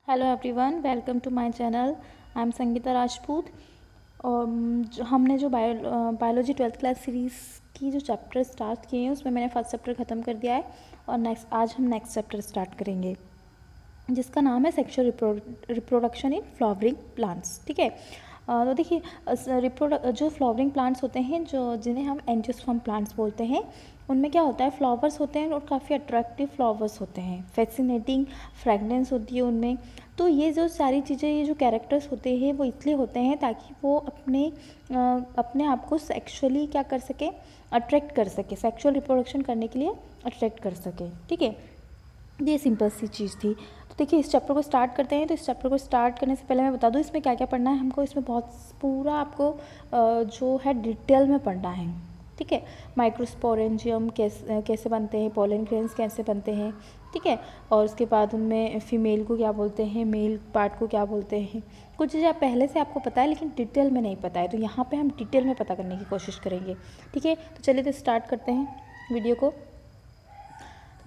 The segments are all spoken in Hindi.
Hello everyone, welcome to my channel. I am Sangeeta Rajput. और हमने जो बायोलॉजी 12th क्लास सीरीज़ की जो चैप्टर स्टार्ट किए हैं उसमें मैंने फर्स्ट चैप्टर ख़त्म कर दिया है और आज हम नेक्स्ट चैप्टर स्टार्ट करेंगे जिसका नाम है sexual reproduction in flowering plants. ठीक है। तो देखिए, जो फ्लावरिंग प्लांट्स होते हैं जिन्हें हम एंजियोस्पर्म प्लांट्स बोलते हैं, उनमें क्या होता है, फ्लावर्स होते हैं और काफ़ी अट्रैक्टिव फ्लावर्स होते हैं, फैसिनेटिंग फ्रेगनेंस होती है उनमें। तो ये जो सारी चीज़ें, ये जो कैरेक्टर्स होते हैं वो इसलिए होते हैं ताकि वो अपने आप को सेक्सुअली क्या कर सके, अट्रैक्ट कर सके, सेक्सुअल रिप्रोडक्शन करने के लिए अट्रैक्ट कर सके। ठीक है, ये सिंपल सी चीज़ थी। तो देखिए, इस चैप्टर को स्टार्ट करते हैं। तो इस चैप्टर को स्टार्ट करने से पहले मैं बता दूँ इसमें क्या क्या पढ़ना है हमको। इसमें बहुत पूरा आपको जो है डिटेल में पढ़ना है। ठीक है, माइक्रोस्पोरेंजियम कैसे बनते हैं, पोलन ग्रेन्स कैसे बनते हैं। ठीक है, और उसके बाद उनमें फीमेल को क्या बोलते हैं, मेल पार्ट को क्या बोलते हैं। कुछ चीज़ें पहले से आपको पता है लेकिन डिटेल में नहीं पता है, तो यहाँ पे हम डिटेल में पता करने की कोशिश करेंगे। ठीक है, तो चलिए तो स्टार्ट करते हैं वीडियो को।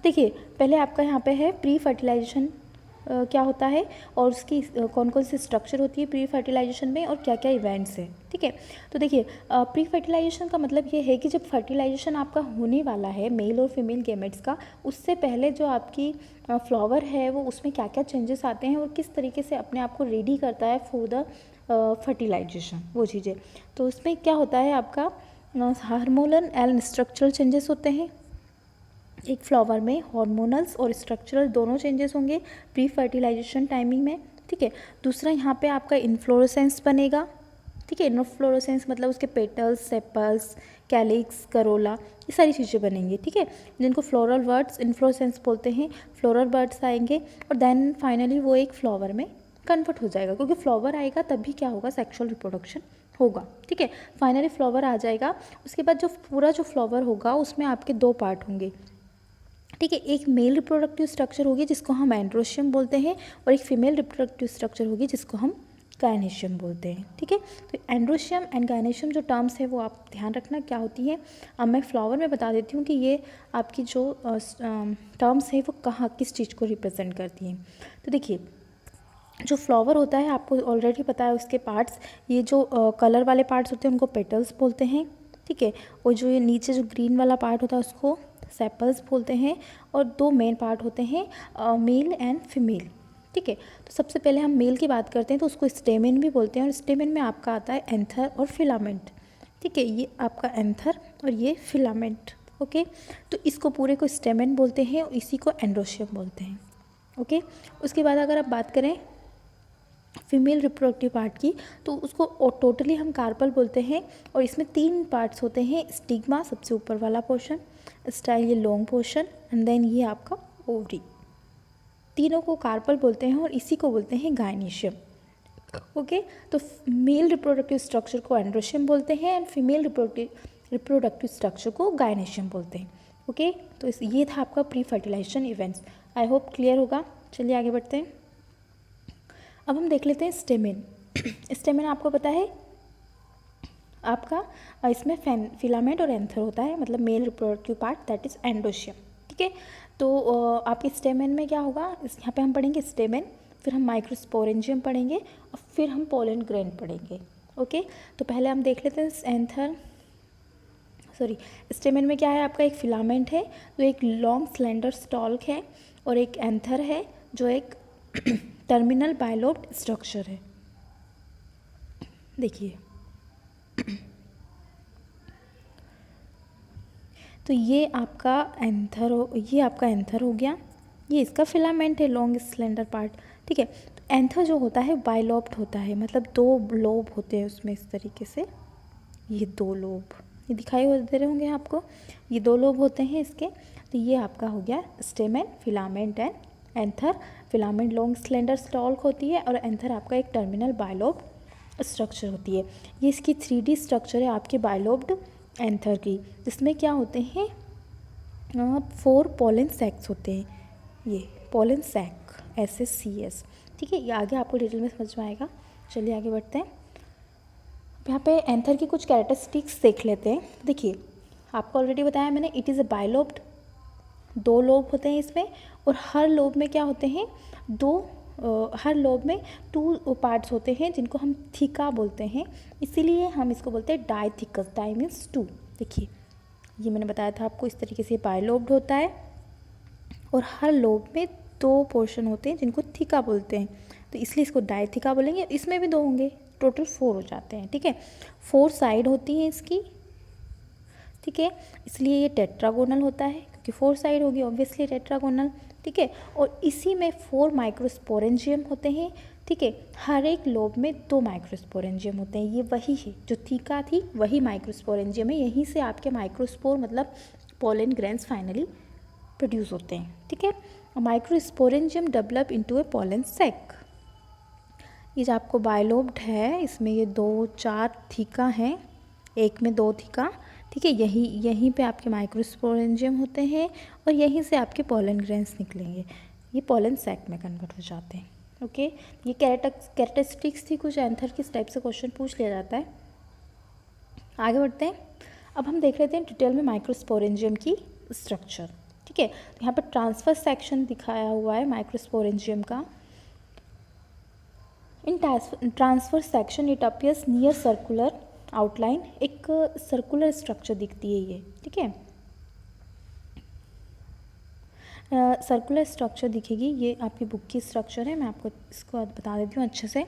देखिए, पहले आपका यहाँ पे है प्री फर्टिलाइजेशन क्या होता है और उसकी कौन कौन सी स्ट्रक्चर होती है प्री फर्टिलाइजेशन में और क्या क्या इवेंट्स हैं। ठीक है, तो देखिए, प्री फर्टिलाइजेशन का मतलब ये है कि जब फर्टिलाइजेशन आपका होने वाला है मेल और फीमेल गैमेट्स का, उससे पहले जो आपकी फ्लावर है वो उसमें क्या क्या चेंजेस आते हैं और किस तरीके से अपने आप को रेडी करता है फॉर द फर्टिलाइजेशन, वो चीज़ें। तो उसमें क्या होता है, आपका हार्मोनल एंड स्ट्रक्चरल चेंजेस होते हैं। एक फ्लावर में हार्मोनल्स और स्ट्रक्चरल दोनों चेंजेस होंगे प्री फर्टिलाइजेशन टाइमिंग में। ठीक है, दूसरा यहाँ पे आपका इन्फ्लोरेसेंस बनेगा। ठीक है, इन्फ्लोरेसेंस मतलब उसके पेटल्स, सेपल्स, कैलिक्स, करोला, ये सारी चीज़ें बनेंगी। ठीक है, जिनको फ्लोरल बर्ड्स इन्फ्लोरेसेंस बोलते हैं। फ्लोरल बर्ड्स आएंगे और देन फाइनली वो एक फ्लावर में कन्वर्ट हो जाएगा, क्योंकि फ्लावर आएगा तभी क्या होगा, सेक्सुअल रिप्रोडक्शन होगा। ठीक है, फाइनली फ्लावर आ जाएगा। उसके बाद जो पूरा जो फ्लावर होगा उसमें आपके दो पार्ट होंगे। ठीक है, एक मेल रिप्रोडक्टिव स्ट्रक्चर होगी जिसको हम एंड्रोशियम बोलते हैं और एक फीमेल रिप्रोडक्टिव स्ट्रक्चर होगी जिसको हम गायनेशियम बोलते हैं। ठीक है, तो एंड्रोशियम एंड गायनेशियम जो टर्म्स है वो आप ध्यान रखना क्या होती हैं। अब मैं फ्लावर में बता देती हूँ कि ये आपकी जो टर्म्स है वो कहाँ किस चीज़ को रिप्रेजेंट करती हैं। तो देखिए, जो फ्लावर होता है आपको ऑलरेडी पता है उसके पार्ट्स, ये जो कलर वाले पार्ट्स होते हैं उनको पेटल्स बोलते हैं। ठीक है, और जो ये नीचे जो ग्रीन वाला पार्ट होता है उसको सेपल्स बोलते हैं। और दो मेन पार्ट होते हैं, मेल एंड फीमेल। ठीक है, तो सबसे पहले हम मेल की बात करते हैं तो उसको स्टेमेन भी बोलते हैं और स्टेमेन में आपका आता है एंथर और फिलामेंट। ठीक है, ये आपका एंथर और ये फिलामेंट। ओके, तो इसको पूरे को स्टेमेन बोलते हैं और इसी को एंड्रोशियम बोलते हैं। ओके, उसके बाद अगर आप बात करें फीमेल रिप्रोडक्टिव पार्ट की, तो उसको टोटली हम कार्पल बोलते हैं और इसमें तीन पार्ट्स होते हैं। स्टिग्मा सबसे ऊपर वाला पोर्शन, स्टाइल ये लॉन्ग पोर्शन, एंड देन ये आपका ओवरी। तीनों को कार्पल बोलते हैं और इसी को बोलते हैं गायनेशियम। ओके, तो मेल रिप्रोडक्टिव स्ट्रक्चर को एंड्रोशियम बोलते हैं एंड फीमेल रिप्रोडक्टिव स्ट्रक्चर को गायनेशियम बोलते हैं। ओके, तो ये था आपका pre fertilisation events. I hope clear होगा। चलिए आगे बढ़ते हैं। अब हम देख लेते हैं स्टेमेन। स्टेमेन आपको पता है आपका इसमें फिलामेंट और एंथर होता है, मतलब male reproductive part that is androecium. ठीक है, तो आपके स्टेमेन में क्या होगा, यहाँ पे हम पढ़ेंगे स्टेमेन, फिर हम माइक्रोस्पोरेंजियम पढ़ेंगे और फिर हम पोलन ग्रेन पढ़ेंगे। ओके, तो पहले हम देख लेते हैं स्टेमेन में क्या है, आपका एक फिलामेंट है जो एक लॉन्ग स्लेंडर स्टॉल्क है और एक एंथर है जो एक टर्मिनल बायलोब्ड स्ट्रक्चर है। देखिए, तो ये आपका एंथर हो गया, ये इसका फिलामेंट है, लॉन्ग स्लेंडर पार्ट। ठीक है, तो एंथर जो होता है बायलोब्ड होता है, मतलब दो लोब होते हैं उसमें, इस तरीके से ये दो लोब, ये दिखाई दे रहे होंगे आपको, ये दो लोब होते हैं इसके। तो ये आपका हो गया stamen, filament and anther. Filament long slender stalk होती है और एंथर आपका एक टर्मिनल बायलोब्ड स्ट्रक्चर होती है। ये इसकी 3D स्ट्रक्चर है आपके बायलोब्ड एंथर की, जिसमें क्या होते हैं 4 पोलन सैक्स होते हैं, ये पोलन सैक SSCS। ठीक है, ये आगे आपको डिटेल में समझ में आएगा। चलिए आगे बढ़ते हैं। यहाँ पे एंथर की कुछ कैरेक्टरिस्टिक्स देख लेते हैं। देखिए, आपको ऑलरेडी बताया मैंने, इट इज़ अ बायलोब्ड, दो लोब होते हैं इसमें और हर लोब में क्या होते हैं, दो हर लोब में 2 पार्ट्स होते हैं जिनको हम थीका बोलते हैं, इसीलिए हम इसको बोलते हैं डाइथिकस। Die means 2। देखिए ये मैंने बताया था आपको, इस तरीके से बाइलोब्ड होता है और हर लोब में 2 पोर्शन होते हैं जिनको थीका बोलते हैं, तो इसलिए इसको डाइथिका बोलेंगे। इसमें भी 2 होंगे, टोटल 4 हो जाते हैं। ठीक है, 4 साइड होती हैं इसकी। ठीक है, इसलिए ये टेट्रागोनल होता है, क्योंकि 4 साइड होगी ऑब्वियसली टेट्रागोनल। ठीक है, और इसी में 4 माइक्रोस्पोरेंजियम होते हैं। ठीक है, हर एक लोब में 2 माइक्रोस्पोरेंजियम होते हैं। ये वही है जो थीका थी, वही माइक्रोस्पोरेंजियम है। यहीं से आपके माइक्रोस्पोर मतलब पोलन ग्रेन्स फाइनली प्रोड्यूस होते हैं। ठीक है, माइक्रोस्पोरेंजियम डेवलप इनटू ए पोलन सैक। ये जो आपको बाइलोब्ड है, इसमें ये 2-4 थीका हैं, एक में 2 थीका। ठीक है, यहीं पे आपके माइक्रोस्पोरेंजियम होते हैं और यहीं से आपके पोलन ग्रेन्स निकलेंगे, ये पोलन सैक में कन्वर्ट हो जाते हैं। ओके, ये कैरेक्टरिस्टिक्स थी कुछ एंथर की, इस टाइप से क्वेश्चन पूछ लिया जाता है। आगे बढ़ते हैं, अब हम देख लेते हैं डिटेल में माइक्रोस्पोरेंजियम की स्ट्रक्चर। ठीक है, तो यहाँ पर ट्रांसफर सेक्शन दिखाया हुआ है माइक्रोस्पोरेंजियम का। In transfer section it appears near circular outline, एक सर्कुलर स्ट्रक्चर दिखती है ये। ठीक है, सर्कुलर स्ट्रक्चर दिखेगी, ये आपकी बुक की स्ट्रक्चर है, मैं आपको इसको बता देती हूँ अच्छे से।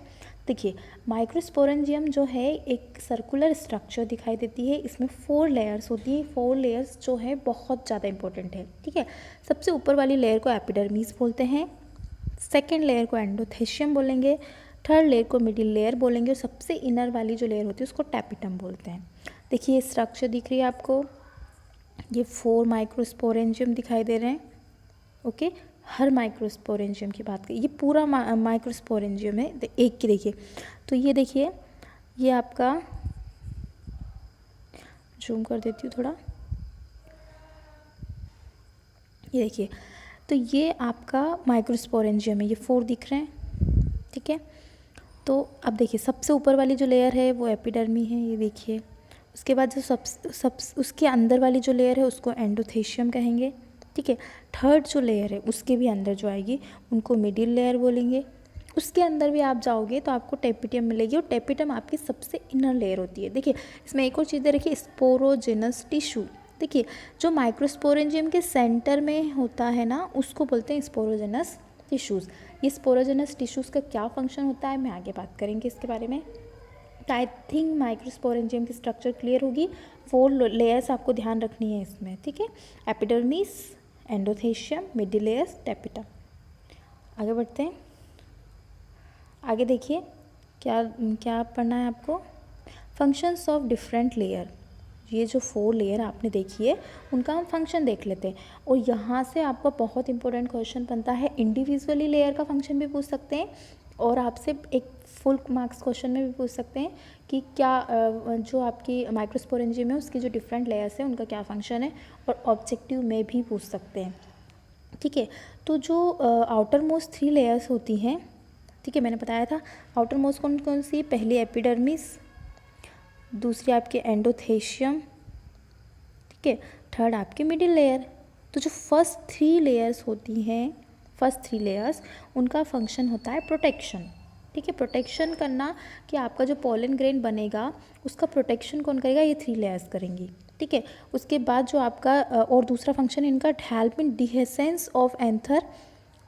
देखिए माइक्रोस्पोरेंजियम जो है एक सर्कुलर स्ट्रक्चर दिखाई देती है, इसमें 4 लेयर्स होती हैं। 4 लेयर्स जो है बहुत ज़्यादा इंपॉर्टेंट है। ठीक है, सबसे ऊपर वाली लेयर को एपिडर्मिस बोलते हैं, सेकेंड लेयर को एंडोथेशियम बोलेंगे, थर्ड लेयर को मिडिल लेयर बोलेंगे और सबसे इनर वाली जो लेयर होती है उसको टैपिटम बोलते हैं। देखिए ये स्ट्रक्चर दिख रही है आपको, ये 4 माइक्रोस्पोरेंजियम दिखाई दे रहे हैं। ओके, हर माइक्रोस्पोरेंजियम की बात करें, ये पूरा माइक्रोस्पोरेंजियम है एक की। देखिए तो ये देखिए, ये आपका जूम कर देती हूँ थोड़ा, ये देखिए, तो ये आपका माइक्रोस्पोरेंजियम है, ये 4 दिख रहे हैं। ठीक है, तो अब देखिए सबसे ऊपर वाली जो लेयर है वो एपिडर्मी है, ये देखिए। उसके बाद जो उसके अंदर वाली जो लेयर है उसको एंडोथेशियम कहेंगे। ठीक है, थर्ड जो लेयर है उसके भी अंदर जो आएगी उनको मिडिल लेयर बोलेंगे। उसके अंदर भी आप जाओगे तो आपको टेपिटम मिलेगी और टेपिटम आपकी सबसे इनर लेयर होती है। देखिए इसमें एक और चीज़ दे रखी है, स्पोरोजेनस टिश्यू। देखिए जो माइक्रोस्पोरेंजियम के सेंटर में होता है ना, उसको बोलते हैं स्पोरोजेनस टिश्यूज़। ये स्पोरोजेनस टिश्यूज़ का क्या फंक्शन होता है मैं आगे बात करेंगे इसके बारे में। तो आई थिंक माइक्रोस्पोरेंजियम की स्ट्रक्चर क्लियर होगी। 4 लेयर्स आपको ध्यान रखनी है इसमें। ठीक है, epidermis, endothecium, middle layers, tapetum. आगे बढ़ते हैं, आगे देखिए क्या क्या पढ़ना है आपको, फंक्शंस ऑफ डिफरेंट लेयर। ये जो 4 लेयर आपने देखी है उनका हम फंक्शन देख लेते हैं और यहाँ से आपका बहुत इंपॉर्टेंट क्वेश्चन बनता है। इंडिविजुअली लेयर का फंक्शन भी पूछ सकते हैं और आपसे एक फुल मार्क्स क्वेश्चन में भी पूछ सकते हैं कि क्या जो आपकी माइक्रोस्पोरेंजियम है उसकी जो डिफरेंट लेयर्स हैं उनका क्या फंक्शन है, और ऑब्जेक्टिव में भी पूछ सकते हैं। ठीक है, तो जो आउटर मोस्ट 3 लेयर्स होती हैं, ठीक है मैंने बताया था आउटर मोस्ट कौन कौन सी, पहली एपिडर्मिस, दूसरी आपके एंडोथेशियम, ठीक है, थर्ड आपकी मिडिल लेयर। तो जो फर्स्ट 3 लेयर्स होती हैं, फर्स्ट 3 लेयर्स उनका फंक्शन होता है प्रोटेक्शन। ठीक है, प्रोटेक्शन करना कि आपका जो पोलन ग्रेन बनेगा उसका प्रोटेक्शन कौन करेगा, ये 3 लेयर्स करेंगी। ठीक है, उसके बाद जो आपका और दूसरा फंक्शन इनका help in dehiscence of anther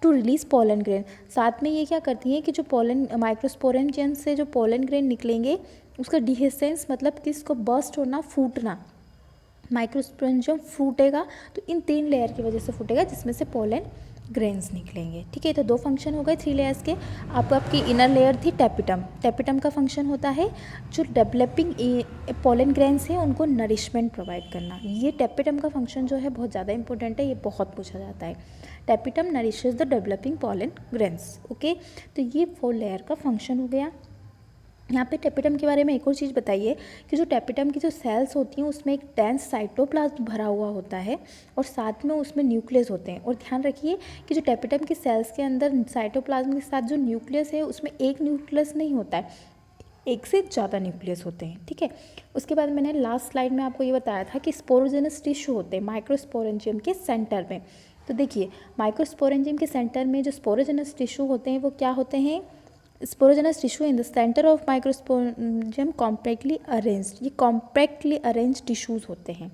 to release pollen grain. साथ में ये क्या करती हैं कि जो पोलन माइक्रोस्पोरेंजियम से जो पोलन ग्रेन निकलेंगे उसका डिहेसेंस मतलब कि इसको बर्स्ट होना, फूटना। माइक्रोस्पोरेंजियम फूटेगा तो इन 3 लेयर की वजह से फूटेगा जिसमें से पोलन ग्रेन्स निकलेंगे। ठीक है, तो 2 फंक्शन हो गए 3 लेयर्स के। आपकी इनर लेयर थी टेपिटम। टेपिटम का फंक्शन होता है जो डेवलपिंग पोलन ग्रेन्स हैं उनको नरिशमेंट प्रोवाइड करना। ये टेपिटम का फंक्शन जो है बहुत ज़्यादा इंपॉर्टेंट है, ये बहुत पूछा जाता है। Tapetum nourishes the developing pollen grains. Okay, तो ये 4 लेयर का फंक्शन हो गया। यहाँ पे टेपिटम के बारे में एक और चीज़ बताइए कि जो टेपिटम की जो सेल्स होती हैं उसमें एक डेंस साइटोप्लाज्म भरा हुआ होता है और साथ में उसमें न्यूक्लियस होते हैं। और ध्यान रखिए कि जो टेपिटम की सेल्स के अंदर साइटोप्लाज्म के साथ जो न्यूक्लियस है उसमें एक न्यूक्लियस नहीं होता है, एक से ज़्यादा न्यूक्लियस होते हैं। ठीक है, उसके बाद मैंने लास्ट स्लाइड में आपको ये बताया था कि स्पोरोजेनस टिश्यू होते हैं माइक्रोस्पोरेंजियम के सेंटर में। तो देखिए माइक्रोस्पोरेंजियम के सेंटर में जो स्पोरोजेनस टिश्यू होते हैं वो क्या होते हैं, sporogenous tissue in the centre of microsporangium compactly arranged, ये कॉम्पैक्टली अरेंज टिश्यूज़ होते हैं।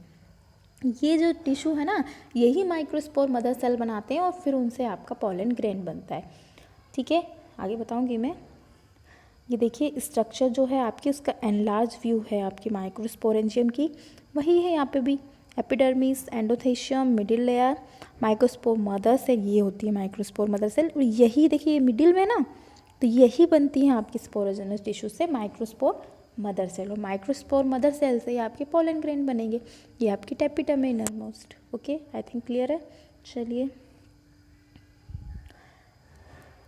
ये जो टिश्यू है ना, यही माइक्रोस्पोर मदर सेल बनाते हैं और फिर उनसे आपका पॉलन ग्रेन बनता है। ठीक है, आगे बताऊंगी मैं। ये देखिए स्ट्रक्चर जो है आपकी, उसका एनलार्ज व्यू है आपकी माइक्रोस्पोरेंजियम की, वही है यहाँ पे भी। Epidermis, endothecium, middle layer, microspore mother cell, ये होती है माइक्रोस्पोर मदर सेल। और यही देखिए मिडिल में ना, तो यही बनती है आपकी स्पोरोजेनस टिश्यू से माइक्रोस्पोर मदर सेल, और माइक्रोस्पोर मदर सेल से ही आपके पॉलन ग्रेन बनेंगे। ये आपकी टेपिटम है innermost. Okay, I think clear है। चलिए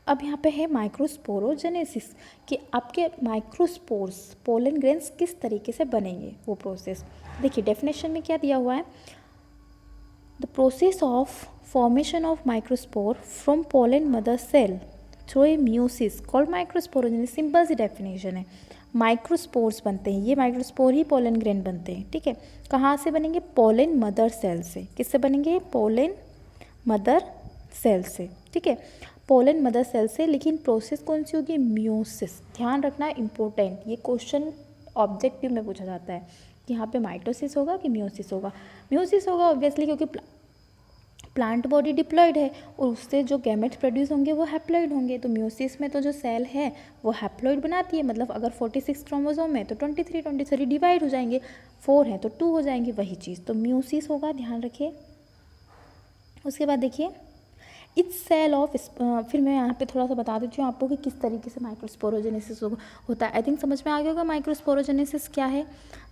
अब यहाँ पे है माइक्रोस्पोरोजेनेसिस, कि आपके माइक्रोस्पोर्स पोलन ग्रेन्स किस तरीके से बनेंगे वो प्रोसेस। देखिए डेफिनेशन में क्या दिया हुआ है, the process of formation of microspore from pollen mother cell through a meiosis called microsporogenesis. Simple सी डेफिनेशन है, माइक्रोस्पोर्स बनते हैं, ये माइक्रोस्पोर ही पोलन ग्रेन बनते हैं। ठीक है, कहाँ से बनेंगे, पोलन मदर सेल से। किससे बनेंगे, पोलन मदर सेल से। ठीक है, पोलन मदर सेल से। लेकिन प्रोसेस कौन सी होगी, म्यूसिस। ध्यान रखना इम्पोर्टेंट, ये क्वेश्चन ऑब्जेक्टिव में पूछा जाता है कि यहाँ पे माइटोसिस होगा कि म्यूसिस होगा। म्यूसिस होगा ऑब्वियसली, क्योंकि प्लांट बॉडी डिप्लॉयड है और उससे जो गैमेट्स प्रोड्यूस होंगे वो हैप्लॉइड होंगे। तो म्यूसिस में तो जो सेल है वो हैप्लॉइड बनाती है, मतलब अगर 46 क्रोमोसोम है तो 23 डिवाइड हो जाएंगे, 4 है तो 2 हो जाएंगे, वही चीज़। तो म्यूसिस होगा, ध्यान रखिए। उसके बाद देखिए इस सेल ऑफ, फिर मैं यहाँ पे थोड़ा सा बता देती हूँ आपको कि किस तरीके से माइक्रोस्पोरोजेनेसिस होता है। आई थिंक समझ में आ गया होगा माइक्रोस्पोरोजेनेसिस क्या है।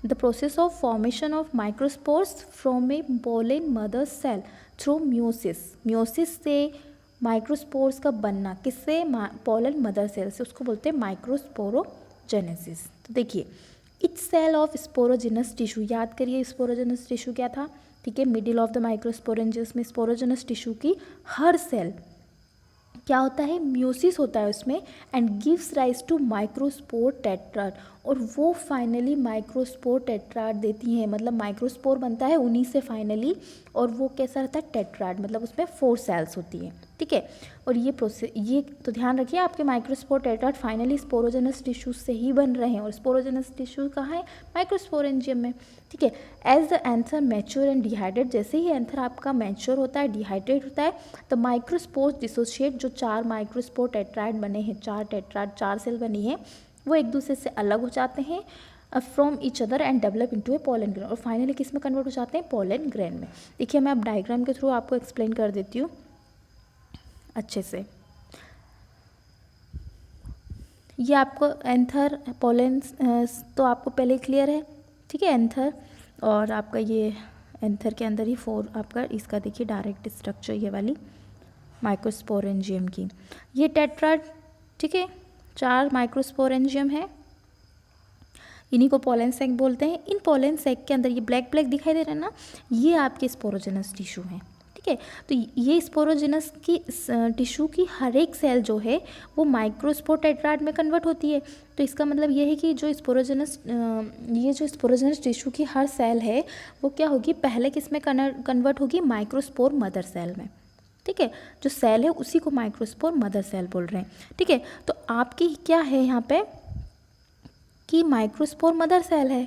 The process of formation of microspores from a pollen mother cell through meiosis. Meiosis से माइक्रोस्पोर्स का बनना, किससे, पोलन मदर सेल से, उसको बोलते हैं माइक्रोस्पोरोजेनेसिस। तो देखिए it's cell of sporogenous tissue, याद करिए स्पोरोजेनस टिश्यू क्या था। ठीक है, मिडिल ऑफ द माइक्रोस्पोरेंजियस में स्पोरोजेनस टिश्यू की हर सेल क्या होता है, म्यूसिस होता है उसमें, and gives rise to microspore tetrad, और वो फाइनली माइक्रोस्पोर टेट्राड देती हैं, मतलब माइक्रोस्पोर बनता है उन्हीं से फाइनली, और वो कैसा रहता है, टेट्राड, मतलब उसमें 4 सेल्स होती हैं। ठीक है, और ये प्रोसेस, ये तो ध्यान रखिए आपके microspore tetrad finally sporogenous tissue से ही बन रहे हैं, और स्पोरोजेनस टिश्यू कहाँ है, माइक्रोस्पोरेंजियम में। ठीक है, as the anther mature and dehydrate, जैसे ही एंथर आपका मैच्योर होता है, डिहाइड्रेट होता है, तो माइक्रोस्पोर्स डिसोशिएट, जो 4 माइक्रोस्पोर टेट्राड बने हैं, 4 टेट्राड, 4 सेल बनी है, वो एक दूसरे से अलग हो जाते हैं from each other and develop into A pollen grain, और फाइनली किस में कन्वर्ट हो जाते हैं, पोलन ग्रेन में। देखिए मैं अब डायग्राम के थ्रू आपको एक्सप्लेन कर देती हूँ अच्छे से। ये आपको एंथर पोलन तो आपको पहले क्लियर है। ठीक है, एंथर, और आपका ये एंथर के अंदर ही 4 आपका, इसका देखिए डायरेक्ट स्ट्रक्चर ये वाली माइक्रोस्पोरेंजियम की, ये टेट्राड। ठीक है, 4 माइक्रोस्पोरेंजियम है, इन्हीं को पोलन सैक बोलते हैं। इन पोलन सैक के अंदर ये ब्लैक ब्लैक दिखाई दे रहा है ना, ये आपके स्पोरोजेनस टिश्यू हैं। ठीक है, तो ये स्पोरोजेनस की टिश्यू की हर एक सेल जो है वो माइक्रोस्पोर टेट्राड में कन्वर्ट होती है। तो इसका मतलब ये है कि जो स्पोरोजेनस, ये जो स्पोरोजेनस टिश्यू की हर सेल है वो क्या होगी, पहले किस में कन्वर्ट होगी, माइक्रोस्पोर मदर सेल में। ठीक है, जो सेल है उसी को माइक्रोस्पोर मदर सेल बोल रहे हैं। ठीक है, तो आपकी क्या है यहाँ पे कि माइक्रोस्पोर मदर सेल है।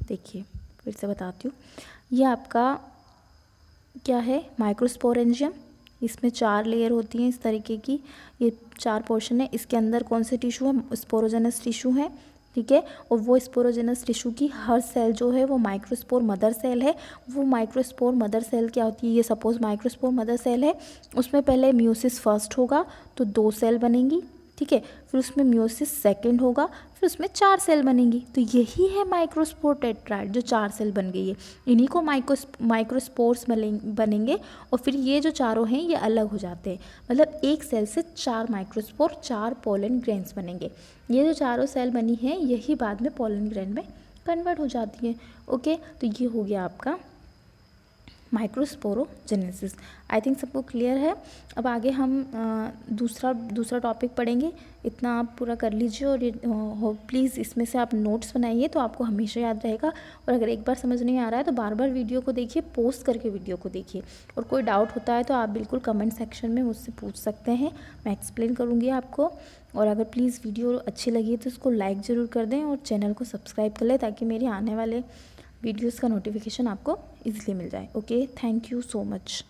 देखिए फिर से बताती हूँ, ये आपका क्या है, माइक्रोस्पोरेंजियम, इसमें 4 लेयर होती हैं इस तरीके की, ये 4 पोर्शन है। इसके अंदर कौन से टिश्यू है, स्पोरोजेनस टिश्यू है। ठीक है, और वो स्पोरोजेनस टिश्यू की हर सेल जो है वो माइक्रोस्पोर मदर सेल है। वो माइक्रोस्पोर मदर सेल क्या होती है, ये सपोज माइक्रोस्पोर मदर सेल है, उसमें पहले म्यूसिस फर्स्ट होगा तो 2 सेल बनेंगी। ठीक है, फिर उसमें म्यूसिस सेकंड होगा, फिर उसमें 4 सेल बनेंगी। तो यही है माइक्रोस्पोर टेट्राड, जो 4 सेल बन गई है, इन्हीं को माइक्रोस्पोर्स बनेंगे, और फिर ये जो चारों हैं ये अलग हो जाते हैं, मतलब एक सेल से 4 माइक्रोस्पोर, 4 पोलन ग्रेन्स बनेंगे। ये जो चारों सेल बनी हैं यही बाद में पोलन ग्रेन में कन्वर्ट हो जाती है। ओके, तो ये हो गया आपका माइक्रोस्पोरोजेनेसिस। आई थिंक सबको क्लियर है। अब आगे हम दूसरा टॉपिक पढ़ेंगे। इतना आप पूरा कर लीजिए और प्लीज़ इसमें से आप नोट्स बनाइए तो आपको हमेशा याद रहेगा। और अगर एक बार समझ नहीं आ रहा है तो बार बार वीडियो को देखिए, पॉज करके वीडियो को देखिए। और कोई डाउट होता है तो आप बिल्कुल कमेंट सेक्शन में मुझसे पूछ सकते हैं, मैं एक्सप्लेन करूँगी आपको। और अगर प्लीज़ वीडियो अच्छी लगी तो उसको लाइक ज़रूर कर दें और चैनल को सब्सक्राइब कर लें ताकि मेरे आने वाले वीडियोस का नोटिफिकेशन आपको इजीली मिल जाए। Okay, thank you so much.